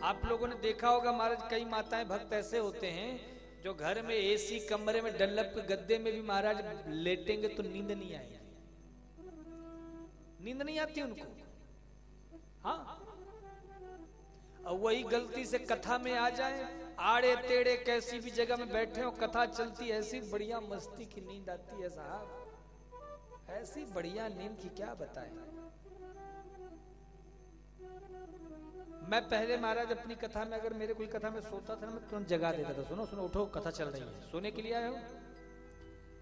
आप लोगों ने देखा होगा महाराज, कई माताएं भक्त ऐसे होते हैं जो घर में एसी कमरे में डल्लप के गद्दे में भी महाराज लेटेंगे तो नींद नहीं आएगी, नींद नहीं आती उनको। हाँ, और वही गलती से कथा में आ जाए, आड़े टेढ़े कैसी भी जगह में बैठे हो, कथा चलती, ऐसी बढ़िया मस्ती की नींद आती है साहब, ऐसी बढ़िया नींद की क्या बताएं। मैं पहले महाराज अपनी कथा में, अगर मेरे कोई कथा में सोता था, मैं तुरंत जगा देता था, सुनो सुनो उठो कथा चल रही है, सोने के लिए आए हो।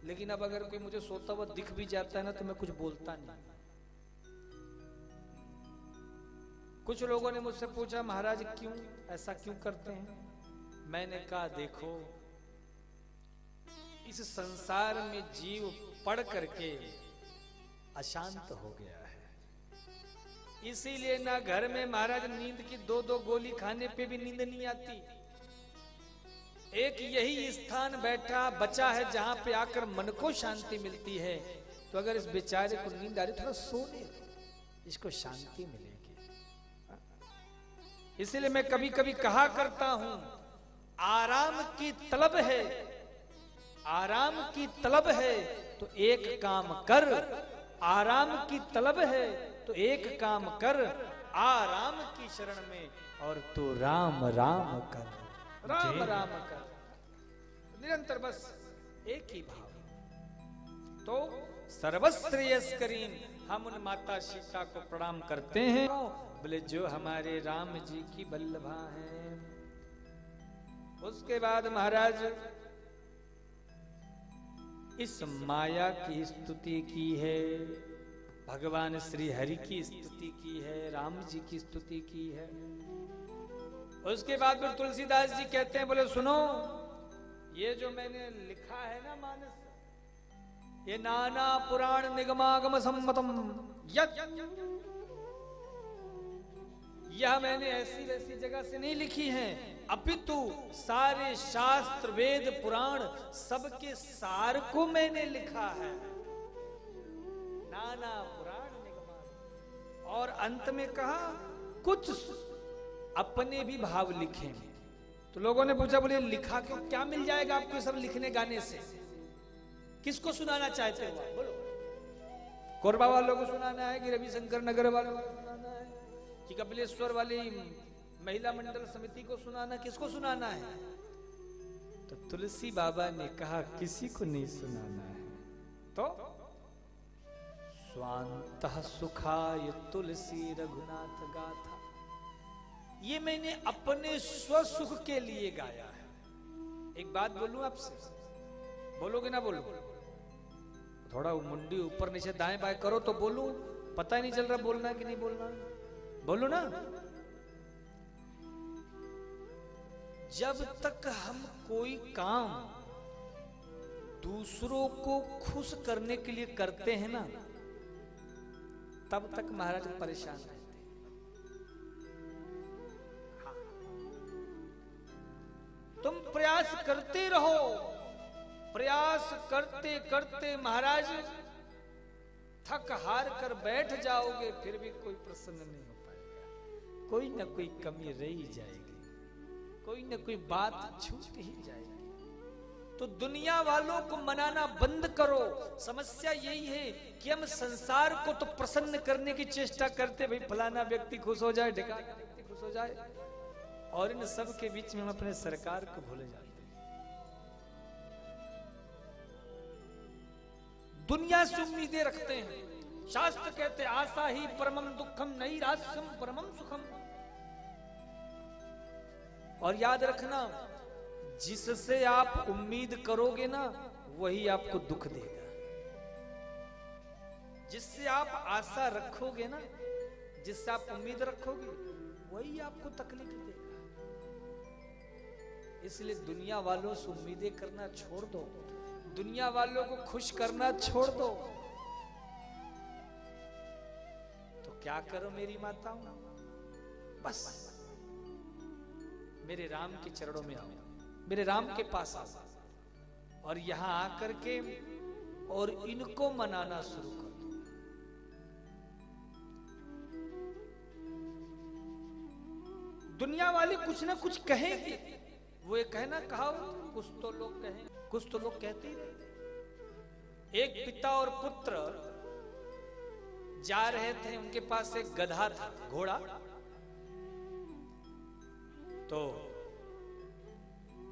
लेकिन अब अगर कोई मुझे सोता हुआ दिख भी जाता है ना, तो मैं कुछ बोलता नहीं। कुछ लोगों ने मुझसे पूछा महाराज क्यों ऐसा क्यों करते हैं। मैंने कहा देखो, इस संसार में जीव पढ़ करके अशांत हो गया है, इसीलिए ना घर में महाराज नींद की 2-2 गोली खाने पे भी नींद नहीं आती। एक यही स्थान बैठा बचा है जहां पे आकर मन को शांति मिलती है। तो अगर इस बेचारे को नींद आ रही, थोड़ा सोने दो, इसको शांति मिलेगी। इसीलिए मैं कभी कभी कहा करता हूं, आराम की तलब है, आराम की तलब है तो एक काम कर, आराम की तलब है तो एक काम कर, आराम की शरण में और तू राम राम कर, राम राम कर, निरंतर बस एक ही भाव। तो सर्वश्रेयस्करीम हम उन माता सीता को प्रणाम करते हैं, बोले जो हमारे राम जी की बल्लभा हैं। उसके बाद महाराज इस माया की स्तुति की है, भगवान श्री हरि की स्तुति की है, राम जी की स्तुति की है। उसके बाद फिर तुलसीदास जी कहते हैं, बोले सुनो, ये जो मैंने लिखा है ना मानस, ये नाना पुराण निगमागम सम्मतम, यह मैंने ऐसी वैसी जगह से नहीं लिखी है, अपितु सारे शास्त्र वेद पुराण सबके सार को मैंने लिखा है। नाना पुराण निगमा, और अंत में कहा कुछ अपने भी भाव लिखे। तो लोगों ने पूछा, बोले लिखा क्यों, क्या मिल जाएगा आपको सब लिखने गाने से, किसको सुनाना चाहते हो आप, बोलो। कोरबा वालों को सुनाना है कि रविशंकर नगर वालों को सुनाना है कि कपिलेश्वर वाली महिला मंडल समिति को सुनाना, किसको सुनाना है। तो तुलसी बाबा ने कहा किसी को नहीं सुनाना है। तो स्वांतः सुखाय तुलसी रघुनाथ गाथा, ये मैंने अपने स्वसुख के लिए गाया है। एक बात बोलूं आपसे, बोलोगे ना बोलो, थोड़ा मुंडी ऊपर नीचे दाएं बाएं करो तो बोलूं, पता ही नहीं चल रहा बोलना कि नहीं बोलना, बोलो ना। जब तक हम कोई काम दूसरों को खुश करने के लिए करते हैं ना, तब तक महाराज परेशान रहते हैं। हाँ। तुम प्रयास करते रहो, प्रयास करते करते महाराज थक हार कर बैठ जाओगे, फिर भी कोई प्रसन्न नहीं हो पाएगा, कोई ना कोई कमी रह ही जाएगी, कोई ना कोई बात छूट ही जाएगी। तो दुनिया वालों को मनाना बंद करो। समस्या यही है कि हम संसार को तो प्रसन्न करने की चेष्टा करते, भाई फलाना व्यक्ति खुश हो जाए, ढिकाना व्यक्ति खुश हो जाए, और इन सब के बीच में हम अपने सरकार को भूल जाते हैं। दुनिया से उम्मीदें रखते हैं। शास्त्र कहते आशा ही परमम दुखम नैराश्यम परमम सुखम। और याद रखना, जिससे आप उम्मीद करोगे ना वही आपको दुख देगा, जिससे आप आशा रखोगे ना, जिससे आप उम्मीद रखोगे वही आपको तकलीफ देगा। इसलिए दुनिया वालों से उम्मीदें करना छोड़ दो, दुनिया वालों को खुश करना छोड़ दो। तो क्या करो मेरी माताओं, बस मेरे राम के चरणों में आओ, मेरे राम के पास आओ, और यहां आकर के और इनको मनाना शुरू कर दो। दुनिया वाले कुछ ना कुछ कहेंगे। वो ये कहना कहा, कुछ तो लोग कहें, कुछ तो लोग कहते ही रहते। एक पिता और पुत्र जा रहे थे, उनके पास एक गधा था, घोड़ा। तो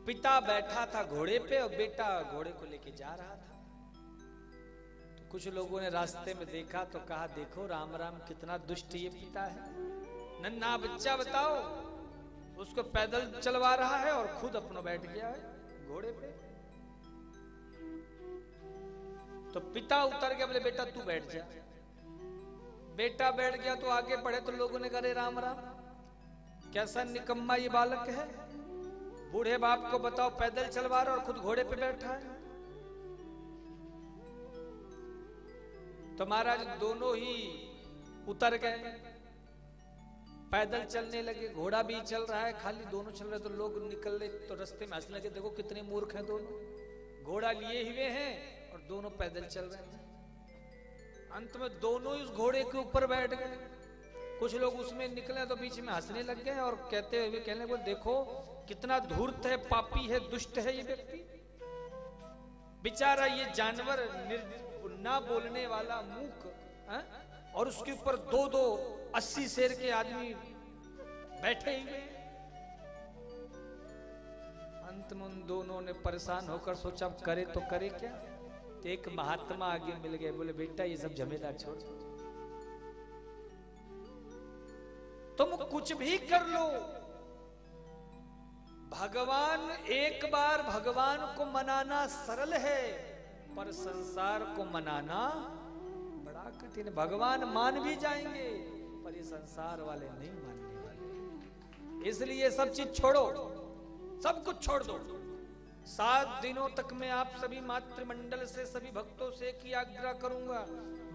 पिता बैठा था घोड़े पे और बेटा घोड़े को लेके जा रहा था। तो कुछ लोगों ने रास्ते में देखा तो कहा, देखो राम राम कितना दुष्ट ये पिता है, नन्हा बच्चा बताओ उसको पैदल चलवा रहा है और खुद अपना बैठ गया है घोड़े पे। तो पिता उतर गया, बोले बेटा तू बैठ जा। बेटा बैठ गया तो आगे बढ़े तो लोगों ने कहा, राम राम कैसा निकम्मा ये बालक है, बूढ़े बाप को बताओ पैदल चलवा रहा और खुद घोड़े पे बैठा है। तो महाराज दोनों ही उतर गए, पैदल चलने लगे, घोड़ा भी चल रहा है, खाली दोनों चल रहे। तो लोग निकल रहे तो रास्ते में हंसने लगे, देखो कितने मूर्ख हैं दोनों, घोड़ा लिए हुए हैं और दोनों पैदल चल रहे हैं। अंत में दोनों इस घोड़े के ऊपर बैठ गए। कुछ लोग उसमें निकले तो बीच में हंसने लग गए और कहते हुए कहने को, देखो कितना धूर्त है, पापी है, दुष्ट है ये व्यक्ति, बेचारा ये जानवर ना बोलने वाला मूक, और उसके ऊपर 80 शेर के आदमी बैठे हुए। अंत में उन दोनों ने परेशान होकर सोचा अब करे तो करे क्या। तो एक महात्मा आगे मिल गए, बोले बेटा ये सब झमेला छोड़, तुम कुछ भी कर लो, भगवान एक बार भगवान को मनाना सरल है, पर संसार को मनाना बड़ा कठिन है। भगवान मान भी जाएंगे पर ये संसार वाले नहीं मानने वाले। इसलिए सब चीज छोड़ो, सब कुछ छोड़ दो। 7 दिनों तक मैं आप सभी मातृमंडल से, सभी भक्तों से एक ही आग्रह करूंगा,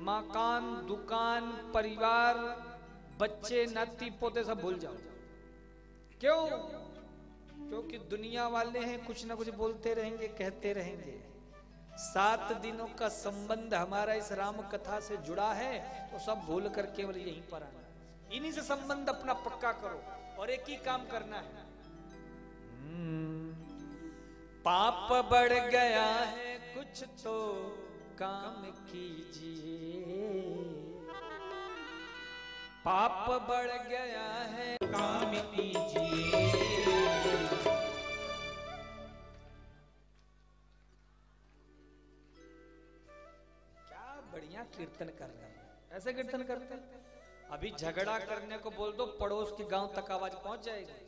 मकान, दुकान, परिवार, बच्चे, नाती पोते सब भूल जाओ। क्यों? क्योंकि दुनिया वाले हैं, कुछ ना कुछ बोलते रहेंगे, कहते रहेंगे। 7 दिनों का संबंध हमारा इस राम कथा से जुड़ा है, तो सब भूल कर केवल यहीं पर आना, इन्हीं से संबंध अपना पक्का करो और एक ही काम करना है। पाप बढ़ गया है कुछ तो काम कीजिए, पाप बढ़ गया है काम कीजिए। बढ़िया कीर्तन कर रहे हैं, ऐसे कीर्तन करते हैं। अभी झगड़ा करने को बोल दो, पड़ोस के गांव तक आवाज पहुंच जाएगी।